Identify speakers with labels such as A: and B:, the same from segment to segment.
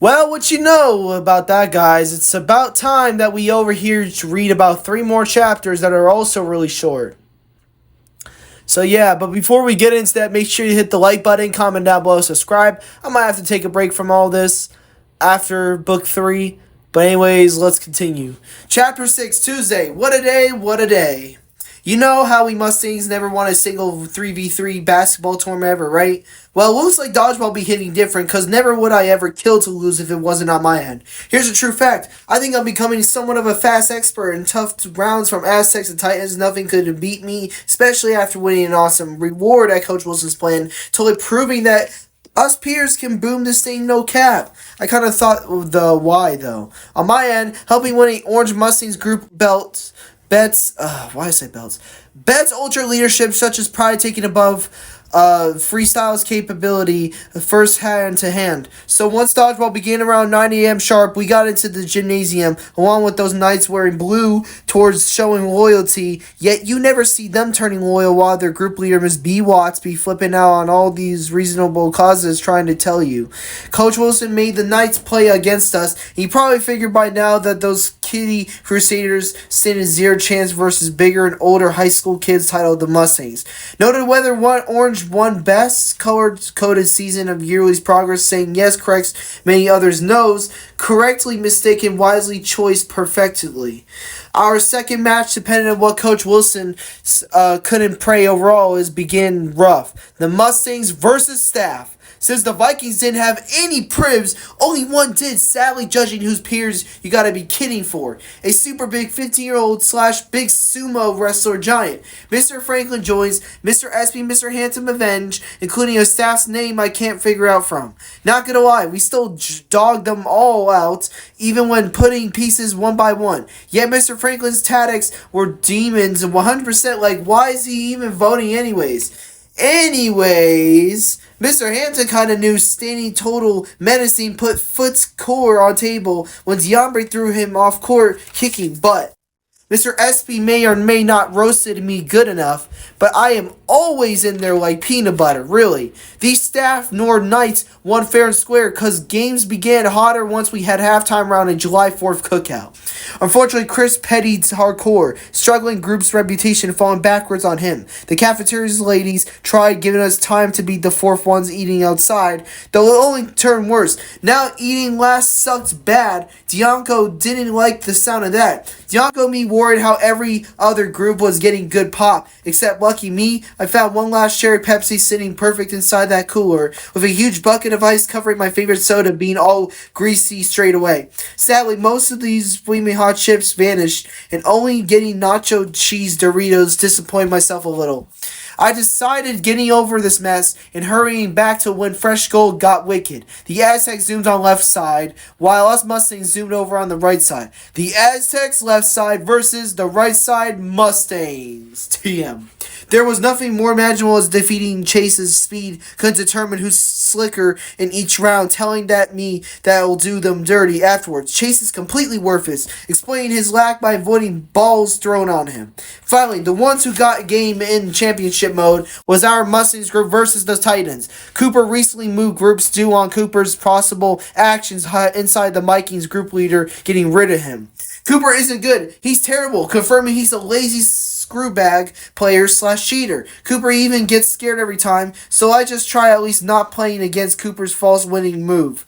A: Well, what you know about that, guys, it's about time that we over here to read about three more chapters that are also really short. So yeah, but before we get into that, make sure you hit the like button, comment down below, subscribe. I might have to take a break from all this after book 3. But anyways, let's continue. Chapter 6, Tuesday. What a day, what a day. You know how we Mustangs never won a single 3v3 basketball tournament ever, right? Well, it looks like dodgeball be hitting different, because never would I ever kill to lose if it wasn't on my end. Here's a true fact. I think I'm becoming somewhat of a fast expert in tough rounds from Aztecs and Titans. Nothing could beat me, especially after winning an awesome reward at Coach Wilson's plan, totally proving that us peers can boom this thing no cap. I kind of thought of the why, though. On my end, helping win a Orange Mustangs group why I say belts? Bets ultra leadership such as pride taking above freestyle's capability first hand to hand. So once dodgeball began around 9 a.m. sharp, we got into the gymnasium along with those knights wearing blue towards showing loyalty, yet you never see them turning loyal while their group leader Miss B. Watts be flipping out on all these reasonable causes trying to tell you. Coach Wilson made the knights play against us. He probably figured by now that those kitty crusaders stand a zero chance versus bigger and older high school kids titled the Mustangs. Noted whether one orange won best color-coded season of Yearly's progress, saying yes corrects many others knows, correctly mistaken wisely choice perfectly. Our second match, depending on what Coach Wilson couldn't pray overall, is begin rough. The Mustangs versus Staff. Since the Vikings didn't have any privs, only one did, sadly judging whose peers you gotta be kidding for. A super big 15-year-old slash big sumo wrestler giant. Mr. Franklin joins, Mr. Espy, Mr. Handsome Avenge, including a staff's name I can't figure out from. Not gonna lie, we still dogged them all out, even when putting pieces one by one. Yet Mr. Franklin's tactics were demons and 100% like, why is he even voting anyways, Mr. Hampton kind of knew standing total menacing put Foot's core on table when Diambre threw him off court kicking butt. Mr. Espy may or may not roasted me good enough, but I am always in there like peanut butter, really. These staff nor knights won fair and square because games began hotter once we had halftime round in July 4th cookout. Unfortunately, Chris Petty's hardcore, struggling group's reputation falling backwards on him. The cafeteria's ladies tried giving us time to beat the fourth ones eating outside, though it only turned worse. Now eating last sucked bad. Dianco didn't like the sound of that. Dianco me worried how every other group was getting good pop, except lucky me, I found one last cherry Pepsi sitting perfect inside that cooler, with a huge bucket of ice covering my favorite soda being all greasy straight away. Sadly, most of these flaming hot chips vanished, and only getting nacho cheese Doritos disappointed myself a little. I decided getting over this mess and hurrying back to when Fresh Gold got wicked. The Aztecs zoomed on left side, while us Mustangs zoomed over on the right side. The Aztecs left side versus the right side Mustangs. TM. There was nothing more magical as defeating Chase's speed could determine who's slicker in each round, telling that will do them dirty afterwards. Chase is completely worthless, explaining his lack by avoiding balls thrown on him. Finally, the ones who got game in championship mode was our Mustangs group versus the Titans. Cooper recently moved groups due on Cooper's possible actions inside the Vikings group leader getting rid of him. Cooper isn't good. He's terrible, confirming he's a lazy screwbag player slash cheater. Cooper even gets scared every time, so I just try at least not playing against Cooper's false winning move.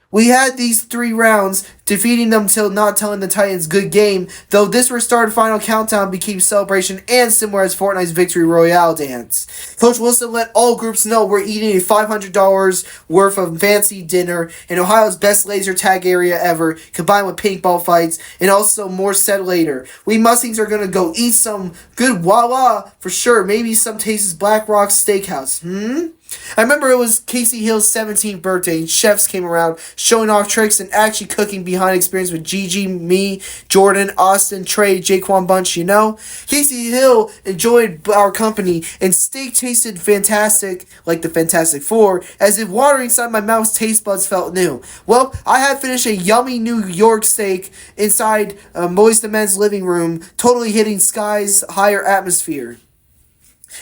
A: We had these 3 rounds, defeating them till not telling the Titans good game, though this restored final countdown became celebration and similar as Fortnite's Victory Royale dance. Coach Wilson let all groups know we're eating a $500 worth of fancy dinner in Ohio's best laser tag area ever, combined with paintball fights, and also more said later. We Mustangs are gonna go eat some good voila for sure, maybe some Taste's Black Rock Steakhouse, I remember it was Casey Hill's 17th birthday and chefs came around showing off tricks and actually cooking behind experience with Gigi, me, Jordan, Austin, Trey, Jaquan Bunch, you know? Casey Hill enjoyed our company and steak tasted fantastic, like the Fantastic Four, as if water inside my mouth's taste buds felt new. Well, I had finished a yummy New York steak inside Moist Men's living room, totally hitting Sky's higher atmosphere.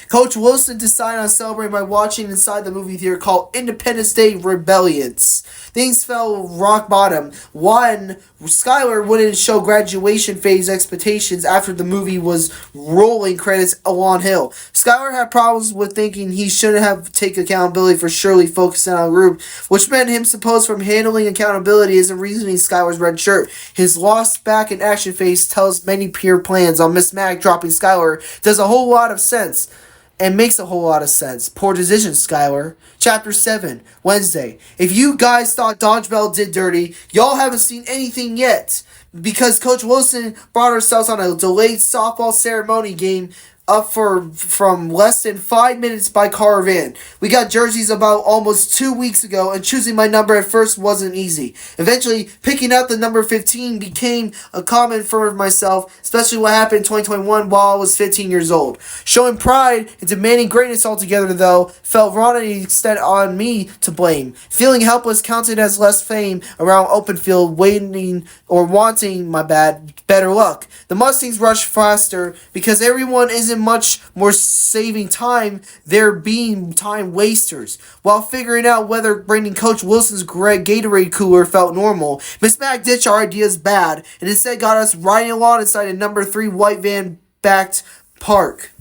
A: Coach Wilson decided on celebrating by watching inside the movie theater called Independence Day Rebellions. Things fell rock bottom. One, Skylar wouldn't show graduation phase expectations after the movie was rolling credits on Hill. Skylar had problems with thinking he shouldn't have taken accountability for Shirley focusing on a group, which meant him supposed from handling accountability isn't reasoning Skylar's red shirt. His lost back in action face tells many peer plans on Miss Mac dropping Skylar does a whole lot of sense. And makes a whole lot of sense. Poor decision, Skylar. Chapter 7, Wednesday. If you guys thought Dodgebell did dirty, y'all haven't seen anything yet. Because Coach Wilson brought ourselves on a delayed softball ceremony game up for from less than 5 minutes by caravan. We got jerseys about almost 2 weeks ago, and choosing my number at first wasn't easy. Eventually, picking out the number 15 became a common for myself, especially what happened in 2021 while I was 15 years old. Showing pride and demanding greatness altogether, though, felt wrong and extended on me to blame. Feeling helpless counted as less fame around open field, waiting or wanting, better luck. The Mustangs rushed faster because everyone isn't much more saving time. They're being time wasters. While figuring out whether bringing Coach Wilson's Gatorade cooler felt normal, Miss Mac ditched our ideas bad and instead got us riding along inside a number 3 white van back parked.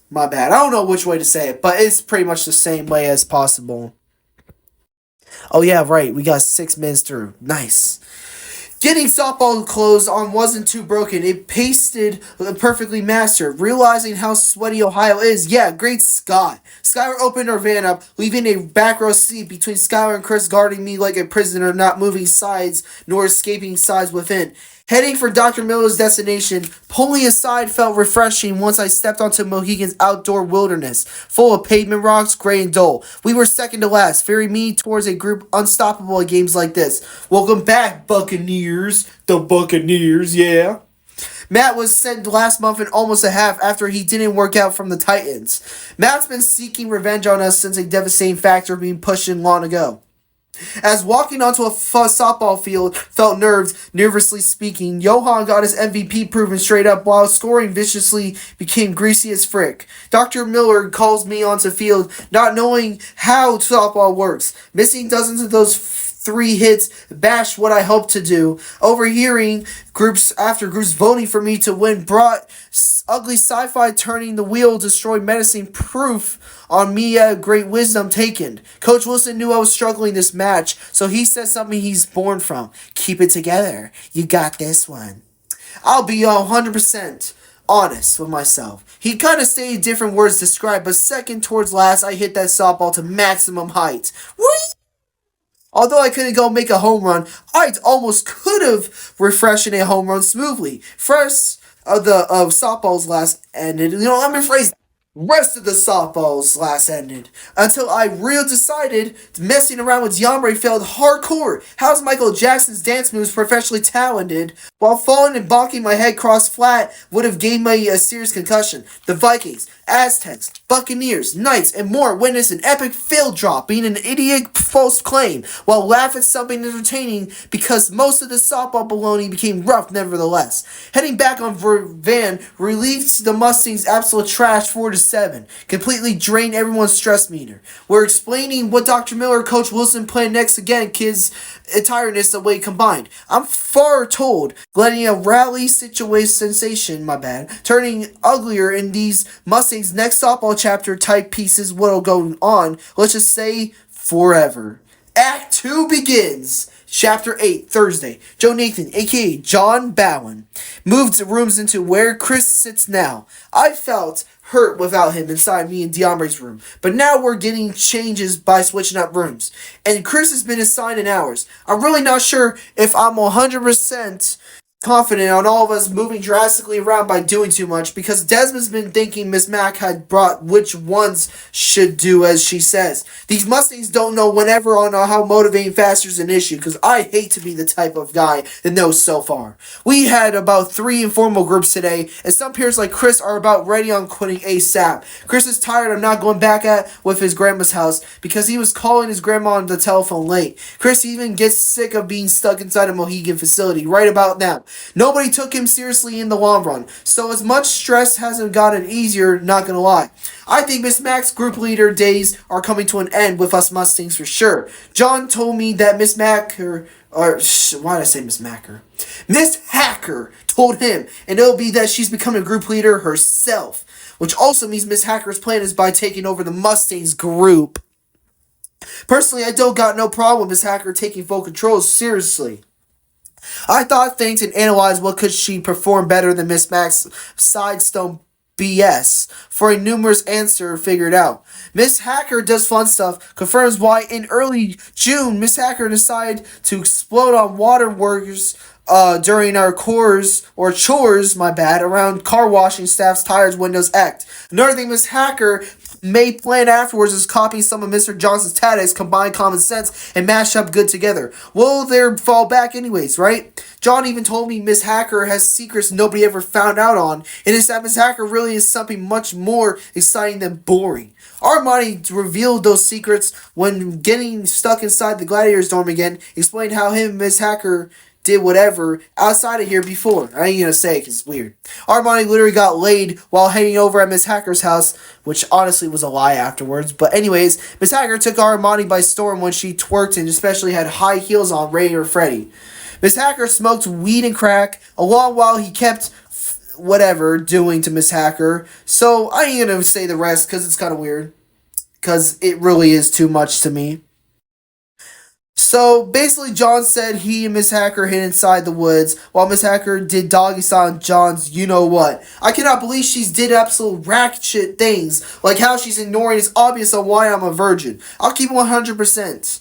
A: My bad. I don't know which way to say it, but it's pretty much the same way as possible. Oh yeah, right. We got 6 minutes through. Nice. Getting softball clothes on wasn't too broken. It pasted perfectly mastered. Realizing how sweaty Ohio is, yeah, great Scott. Skylar opened our van up, leaving a back row seat between Skylar and Chris guarding me like a prisoner, not moving sides nor escaping sides within. Heading for Dr. Miller's destination, pulling aside felt refreshing once I stepped onto Mohican's outdoor wilderness, full of pavement rocks, gray and dull. We were second to last, fearing me towards a group unstoppable at games like this. Welcome back, Buccaneers. The Buccaneers, yeah. Matt was sent last month in almost a half after he didn't work out from the Titans. Matt's been seeking revenge on us since a devastating factor being pushed in long ago. As walking onto a softball field felt nervously speaking, Johan got his MVP proven straight up while scoring viciously became greasy as frick. Dr. Miller calls me onto field not knowing how softball works. Missing dozens of those 3 hits bashed what I hoped to do. Overhearing groups after groups voting for me to win brought ugly sci-fi turning the wheel destroyed menacing proof on me great wisdom taken. Coach Wilson knew I was struggling this match, so he said something he's born from. Keep it together. You got this one. I'll be 100% honest with myself. He kind of stated different words to describe, but second towards last, I hit that softball to maximum height. Whee! Although I couldn't go make a home run, I almost could have refreshed a home run smoothly. Fresh of softballs last ended. Let me phrase that. Rest of the softballs last ended until I real decided messing around with Yambre felt hardcore. How's Michael Jackson's dance moves professionally talented while falling and bonking my head cross flat would have gave me a serious concussion. The Vikings, Aztecs, Buccaneers, Knights, and more witnessed an epic field drop being an idiot false claim while laughing at something entertaining because most of the softball baloney became rough nevertheless. Heading back on van relieved the Mustangs absolute trash 4-7. Completely drained everyone's stress meter. We're explaining what Dr. Miller Coach Wilson planned next again, kids' entireness away combined. I'm far told, letting a rally situation sensation, turning uglier in these Mustangs next softball chapter type pieces what'll go on, let's just say forever. Act 2 begins. Chapter 8, Thursday. Joe Nathan, a.k.a. John Bowen, moved rooms into where Chris sits now. I felt hurt without him inside me and Diambre's room, but now we're getting changes by switching up rooms. And Chris has been assigned in hours. I'm really not sure if I'm 100% confident on all of us moving drastically around by doing too much because Desmond's been thinking Miss Mac had brought which ones should do as she says. These Mustangs don't know whenever on how motivating faster is an issue because I hate to be the type of guy that knows so far. We had about 3 informal groups today and some peers like Chris are about ready on quitting ASAP. Chris is tired of not going back with his grandma's house because he was calling his grandma on the telephone late. Chris even gets sick of being stuck inside a Mohican facility right about now. Nobody took him seriously in the long run, so as much stress hasn't gotten easier, not gonna lie. I think Miss Mac's group leader days are coming to an end with us Mustangs for sure. John told me that Miss Macker, why did I say Miss Macker? Miss Hacker told him, and it'll be that she's becoming a group leader herself, which also means Miss Hacker's plan is by taking over the Mustangs group. Personally, I don't got no problem with Miss Hacker taking full control seriously. I thought things and analyzed what could she perform better than Miss Mac's sidestone BS for a numerous answer figured out. Miss Hacker does fun stuff, confirms why in early June Miss Hacker decided to explode on waterworks during our chores, around car washing staff's tires, windows, act. Another thing Miss Hacker may plan afterwards is copying some of Mr. Johnson's tactics, combine common sense, and mash up good together. Will there fall back anyways, right? John even told me Miss Hacker has secrets nobody ever found out on, and it's that Miss Hacker really is something much more exciting than boring. Armani revealed those secrets when getting stuck inside the Gladiator's dorm again, explained how him and Miss Hacker did whatever outside of here before. I ain't gonna say it 'cause it's weird. Armani literally got laid while hanging over at Miss Hacker's house, which honestly was a lie afterwards. But anyways, Miss Hacker took Armani by storm when she twerked and especially had high heels on Ray or Freddy. Miss Hacker smoked weed and crack along while he kept whatever doing to Miss Hacker. So I ain't gonna say the rest because it's kind of weird. Because it really is too much to me. So basically, John said he and Miss Hacker hid inside the woods while Miss Hacker did doggy style on John's you know what. I cannot believe she's did absolute ratchet things, like how she's ignoring it's obvious on why I'm a virgin. I'll keep 100%.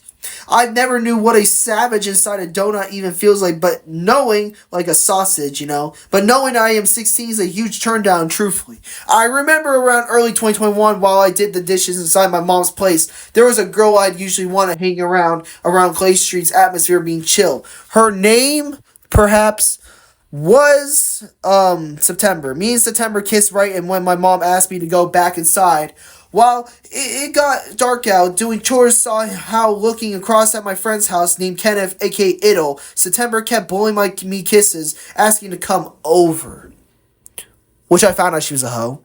A: I never knew what a savage inside a donut even feels like, but knowing, like a sausage, but knowing I am 16 is a huge turn down, truthfully. I remember around early 2021, while I did the dishes inside my mom's place, there was a girl I'd usually want to hang around Clay Street's atmosphere being chill. Her name, perhaps, was September. Me and September kissed right, and when my mom asked me to go back inside, while it got dark out, doing chores, saw how looking across at my friend's house named Kenneth, aka Idle, September kept blowing me kisses, asking to come over. Which I found out she was a hoe.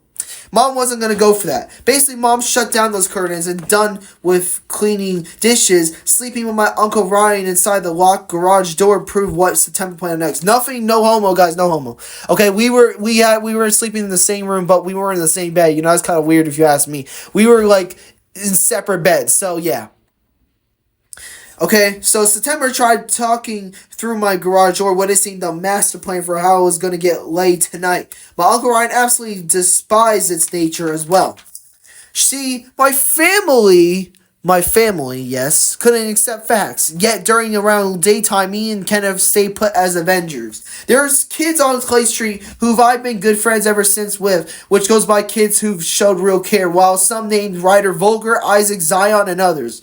A: Mom wasn't going to go for that. Basically, Mom shut down those curtains and done with cleaning dishes, sleeping with my Uncle Ryan inside the locked garage door proved what September planned next. Nothing, no homo, guys, no homo. Okay, we were sleeping in the same room, but we weren't in the same bed. It's kind of weird if you ask me. We were, like, in separate beds, so yeah. Okay, so September tried talking through my garage door what it seemed a master plan for how I was going to get laid tonight. My Uncle Ryan absolutely despised its nature as well. See, my family, yes, couldn't accept facts. Yet during around daytime, me and Kenneth stayed put as Avengers. There's kids on Clay Street who've I've been good friends ever since with, which goes by kids who've showed real care, while some named Ryder Vulgar, Isaac, Zion, and others.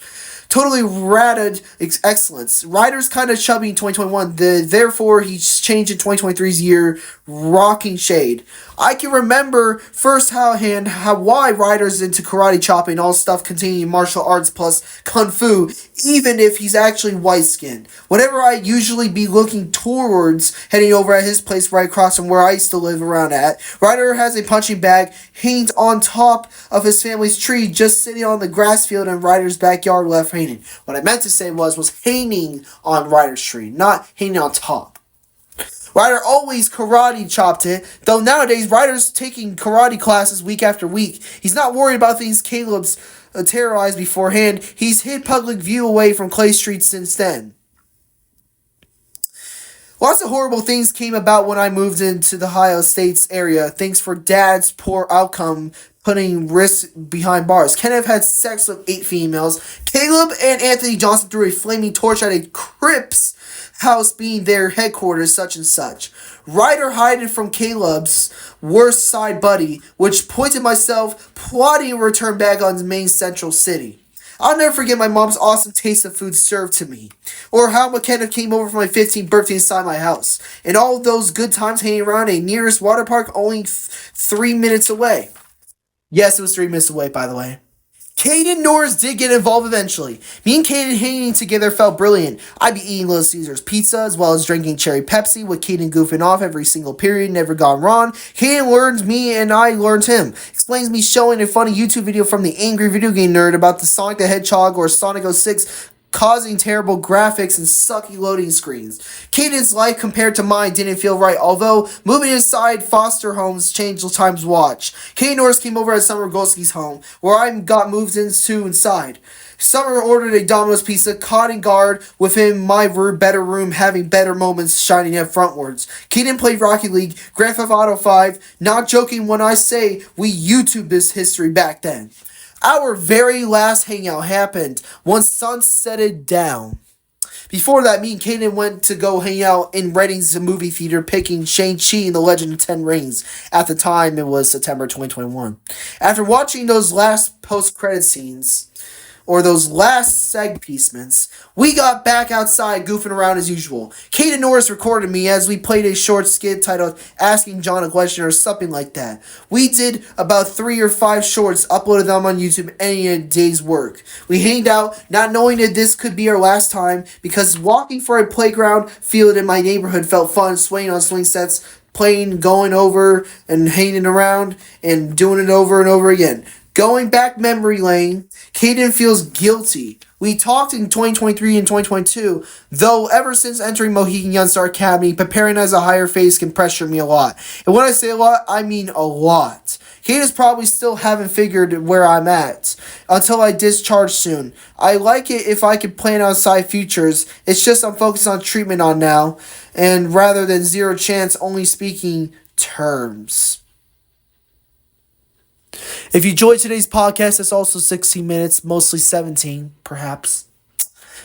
A: Totally ratted excellence. Ryder's kind of chubby in 2021, therefore he's changed in 2023's year, rocking shade. I can remember firsthand why Ryder's into karate chopping, all stuff containing martial arts plus kung fu, even if he's actually white-skinned. Whenever I usually be looking towards heading over at his place right across from where I used to live around at, Ryder has a punching bag hanging on top of his family's tree, just sitting on the grass field in Ryder's backyard left hanging. What I meant to say was hanging on Ryder's tree, not hanging on top. Ryder always karate chopped it, though nowadays Ryder's taking karate classes week after week. He's not worried about things Caleb's terrorized beforehand. He's hid public view away from Clay Street since then. Lots of horrible things came about when I moved into the Ohio State's area, thanks for Dad's poor outcome putting risk behind bars. Kenneth had sex with 8 females. Caleb and Anthony Johnson threw a flaming torch at a Crips house being their headquarters, such and such. Ryder hiding from Caleb's worst side buddy, which pointed myself plotting a return back on the main central city. I'll never forget my mom's awesome taste of food served to me, or how McKenna came over for my 15th birthday inside my house, and all those good times hanging around a nearest water park only 3 minutes away. Yes, it was 3 minutes away, by the way. Caden Norris did get involved eventually. Me and Caden hanging together felt brilliant. I'd be eating Little Caesars pizza as well as drinking cherry Pepsi with Caden goofing off every single period, never gone wrong. Caden learns me and I learned him. Explains me showing a funny YouTube video from the Angry Video Game Nerd about the Sonic the Hedgehog or Sonic 06 causing terrible graphics and sucky loading screens. Caden's life compared to mine didn't feel right, although moving inside foster homes changed the times watch. Caden Norris came over at Summer Golski's home, where I got moved into inside. Summer ordered a Domino's pizza, caught in guard with him, my better room having better moments shining up frontwards. Caden played Rocket League, Grand Theft Auto 5, not joking when I say we YouTube this history back then. Our very last hangout happened once sun setted down. Before that, me and Kaden went to go hang out in Reading's movie theater picking Shang-Chi and the Legend of Ten Rings. At the time, it was September 2021. After watching those last post-credit scenes, or those last seg piecements, we got back outside goofing around as usual. Caden Norris recorded me as we played a short skit titled Asking John a Question or something like that. We did about 3 or 5 shorts, uploaded them on YouTube any a day's work. We hanged out, not knowing that this could be our last time, because walking for a playground field in my neighborhood felt fun, swaying on swing sets, playing, going over, and hanging around, and doing it over and over again. Going back memory lane, Caden feels guilty. We talked in 2023 and 2022, though ever since entering Mohican Youngstar Academy, preparing as a higher face can pressure me a lot. And when I say a lot, I mean a lot. Caden's probably still haven't figured where I'm at until I discharge soon. I like it if I could plan outside futures. It's just I'm focused on treatment on now, and rather than zero chance only speaking terms. If you enjoyed today's podcast, it's also 16 minutes, mostly 17, perhaps.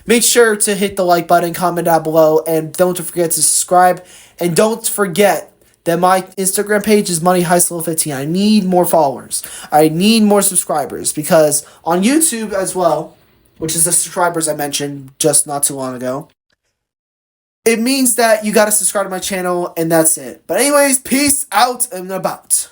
A: Make sure to hit the like button, comment down below, and don't forget to subscribe. And don't forget that my Instagram page is MoneyHeistLevel15. I need more followers. I need more subscribers, because on YouTube as well, which is the subscribers I mentioned just not too long ago, it means that you got to subscribe to my channel, and that's it. But anyways, peace out and about.